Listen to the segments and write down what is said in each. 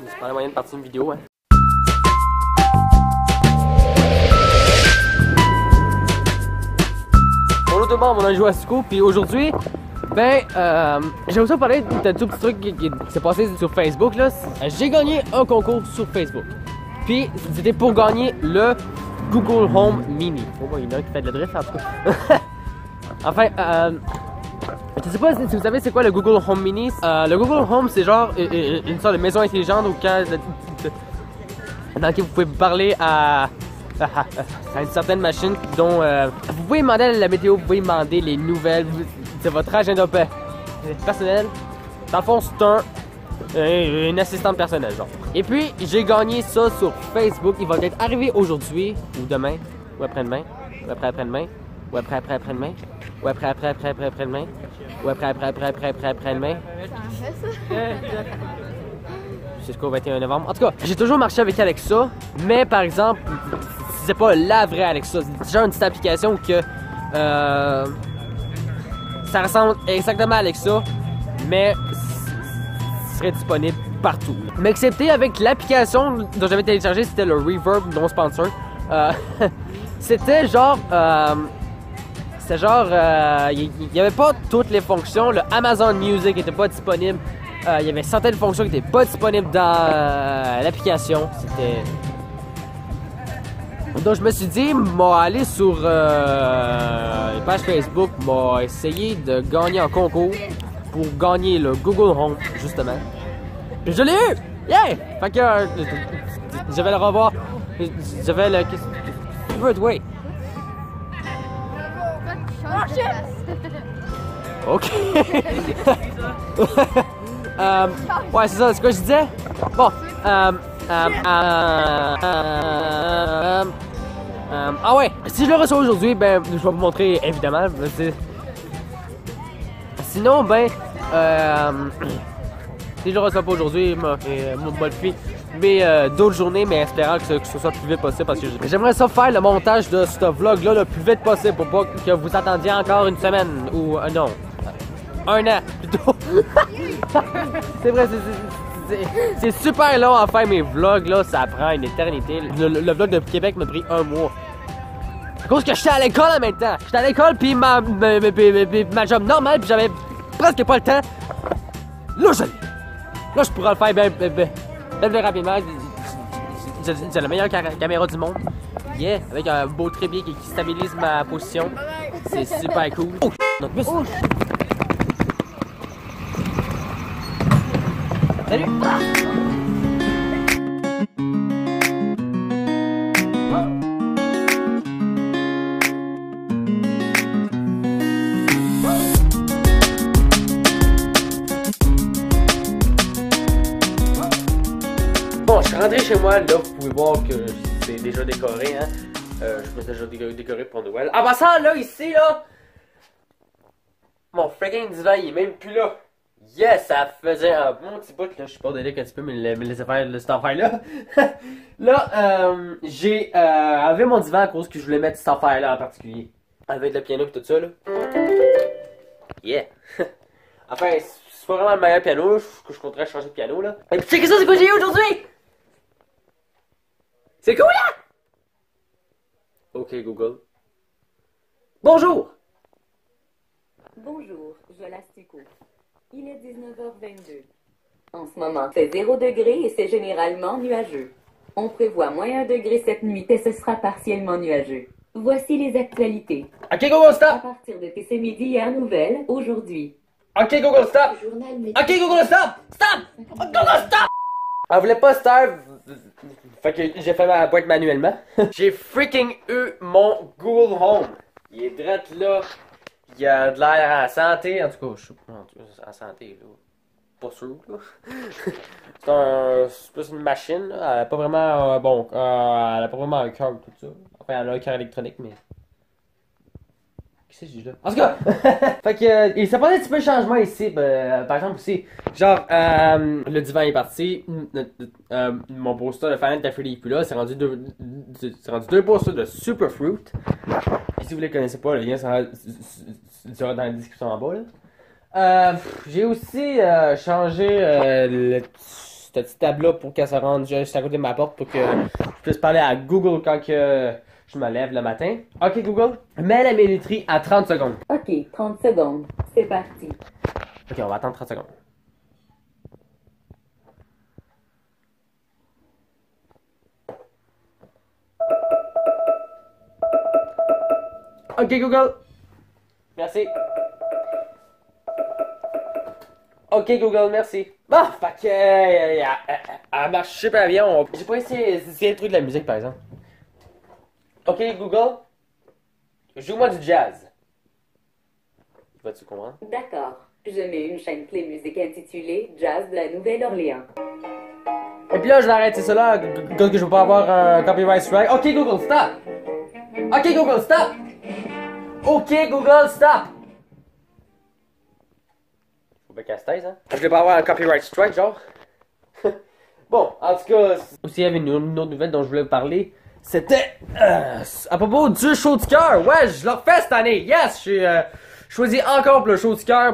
C'est pas la moyenne de partir une vidéo, hein. Bon, là, tout le monde, on a joué à Suko, puis aujourd'hui, ben, j'ai aussi parlé d'un tout petit truc qui s'est passé sur Facebook, là. J'ai gagné un concours sur Facebook. Puis, c'était pour gagner le Google Home Mini. Oh, bon, il y en a un qui fait de la drift, en tout cas. Enfin, je sais pas si vous savez c'est quoi le Google Home Mini. Le Google Home, c'est genre une sorte de maison intelligente dans laquelle vous pouvez parler à une certaine machine dont vous pouvez demander la météo, vous pouvez demander les nouvelles, c'est votre agenda personnel. Dans le fond, c'est une assistante personnelle, genre. Et puis, j'ai gagné ça sur Facebook. Il va être arrivé aujourd'hui, ou demain, ou après-demain, ou après-après-demain, ou après-après-après-demain, ou après-après-après-après-après-demain, ou après-après-après-après-après-après-demain. C'est jusqu'au 21 novembre. En tout cas, j'ai toujours marché avec Alexa, mais par exemple, c'est pas la vraie Alexa. C'est genre une petite application que ça ressemble exactement à Alexa, mais serait disponible partout. Mais excepté avec l'application dont j'avais téléchargé, c'était le Reverb, non sponsor. C'était genre, il n'y avait pas toutes les fonctions. Le Amazon Music n'était pas disponible. Il y avait certaines fonctions qui n'étaient pas disponibles dans l'application. C'était. Donc je me suis dit, moi aller sur les pages Facebook, moi essayer de gagner un concours pour gagner le Google Home, justement. Je l'ai eu! Yeah! Fait que je vais le revoir. Je vais le. Wait. Ok. Ouais, c'est ça, c'est quoi je disais? Bon, ah ouais, si je le reçois aujourd'hui, ben, je vais vous montrer, évidemment. Sinon, ben, si je le reçois pas aujourd'hui, je modifie d'autres journées, mais espérant que ce soit le plus vite possible parce que j'aimerais ça faire le montage de ce vlog-là le plus vite possible pour pas que vous attendiez encore une semaine ou non, un an plutôt. C'est vrai, c'est super long à faire mes vlogs là, ça prend une éternité. Le vlog de Québec m'a pris un mois. À cause que j'étais à l'école en même temps. J'étais à l'école puis ma job normale puis j'avais presque pas le temps. Là je pourrais le faire bien rapidement. J'ai la meilleure caméra du monde. Yeah, avec un beau trépied qui stabilise ma position. C'est super cool. Oh, donc, salut! Bon, je suis rentré chez moi, là, vous pouvez voir que c'est déjà décoré, hein. Je me suis déjà décoré pour Noël. En passant, là, ici, là, mon freaking divan, il est même plus là. Yes, ça faisait un bon petit bout, là, je suis pas délire un petit peu, mais me laisser faire cette affaire-là. Là, j'ai enlevé mon divan à cause que je voulais mettre cette affaire-là en particulier. Avec le piano et tout ça, là. Yeah. Enfin, c'est pas vraiment le meilleur piano, que je compterais changer de piano, là. Et puis, c'est quoi j'ai eu aujourd'hui? C'est cool, là! Ok, Google. Bonjour! Bonjour, Jolastico. Il est 19h22. En ce moment, c'est 0 degré et c'est généralement nuageux. On prévoit -1 degré cette nuit et ce sera partiellement nuageux. Voici les actualités. Ok, Google, stop! À partir de TC Midi, hier nouvelle, aujourd'hui. Ok, Google, stop! Journal météo. Ok, Google, stop! Stop! Google, stop! Elle voulait pas start. Fait que j'ai fait ma boîte manuellement. J'ai freaking eu mon Google Home. Il est direct là. Il y a de l'air à la santé. En tout cas, je suis en santé, là. Pas sûr, là. C'est plus une machine, là. Elle a pas vraiment, elle a pas vraiment un cœur tout ça. Enfin, elle a un cœur électronique, mais. Qu'est-ce que j'ai là? En tout cas! Fait que, il s'est passé un petit peu de changement ici. Par exemple, aussi, genre, le divan est parti. Mon poster de Final Fantasy est plus là. C'est rendu deux posters de Superfruit. Et si vous les connaissez pas, le lien sera dans la description en bas, là. J'ai aussi changé cette ce petit tab-là pour qu'elle se rende juste à côté de ma porte pour que je puisse parler à Google quand que je me lève le matin. Ok Google, mets la minuterie à 30 secondes. Ok, 30 secondes. C'est parti. Ok, on va attendre 30 secondes. Ok Google. Merci. Ok Google, merci. Bon, fait que elle marche super bien. J'ai pas essayé le truc de la musique par exemple. Ok Google, joue-moi du jazz. Vas-tu comprendre? D'accord. Je mets une chaîne clé musique intitulée Jazz de la Nouvelle-Orléans. Et puis là, je vais arrêter ça là, que je veux pas avoir un copyright strike. Ok Google, stop! Ok Google, stop! Ok Google, stop! Faut bien qu'elle se taise, hein? Je vais pas avoir un copyright strike, genre. Bon, en tout cas, aussi il y avait une autre nouvelle dont je voulais vous parler. C'était à propos du show du cœur. Ouais, je le refais cette année. Yes, j'ai choisi encore pour le show du cœur.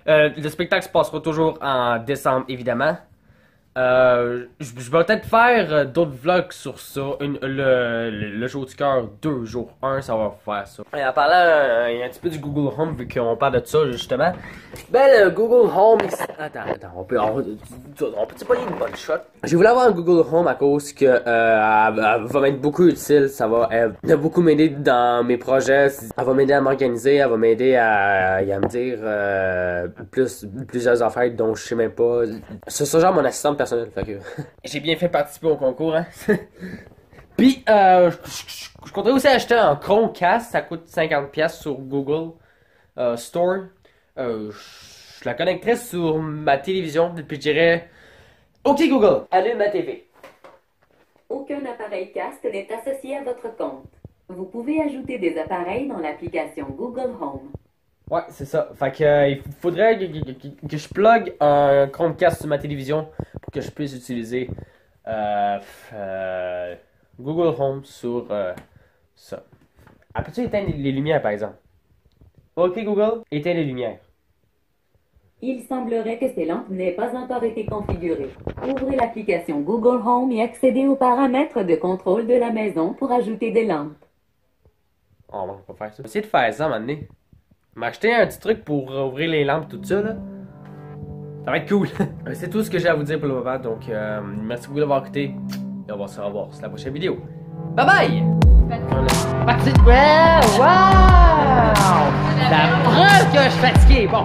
Le spectacle se passera toujours en décembre, évidemment. Je vais peut-être faire d'autres vlogs sur ça. Le show du cœur 2 jours 1, ça va faire ça. Et en parlant il y a un petit peu du Google Home, vu qu'on parle de ça justement. Ben le Google Home. Attends, on peut pas y une bonne shot. J'ai voulu avoir un Google Home à cause que elle va m'être beaucoup utile. Ça va beaucoup m'aider dans mes projets. Elle va m'aider à m'organiser. Elle va m'aider à me dire plusieurs affaires dont je sais même pas. C'est genre mon assistant personnel. Fait que j'ai bien fait participer au concours, hein. Puis je comptais aussi acheter un Chromecast. Ça coûte 50$ sur Google Store. Je la connecterai sur ma télévision. Puis je dirais: ok Google, allume ma TV. Aucun appareil cast n'est associé à votre compte. Vous pouvez ajouter des appareils dans l'application Google Home. Ouais, c'est ça. Fait que il faudrait que je plug un Chromecast sur ma télévision pour que je puisse utiliser Google Home sur ça. Peux-tu éteindre les lumières par exemple? Ok Google, éteins les lumières. Il semblerait que ces lampes n'aient pas encore été configurées. Ouvrez l'application Google Home et accédez aux paramètres de contrôle de la maison pour ajouter des lampes. Oh, on va pas faire ça. Essayer de faire ça à un moment donné. M'acheter un petit truc pour ouvrir les lampes, tout ça là. Ça va être cool. C'est tout ce que j'ai à vous dire pour le moment. Donc, merci beaucoup d'avoir écouté. Et on va se revoir sur la prochaine vidéo. Bye bye! Ouais, wow! La preuve que je suis fatigué. Bon.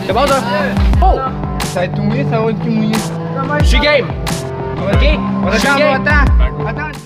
C'est bon, ça? Oh! Ça va être tout mouillé, ça va être tout mouillé. Je suis game! Ok? On Je suis attend, game! attends!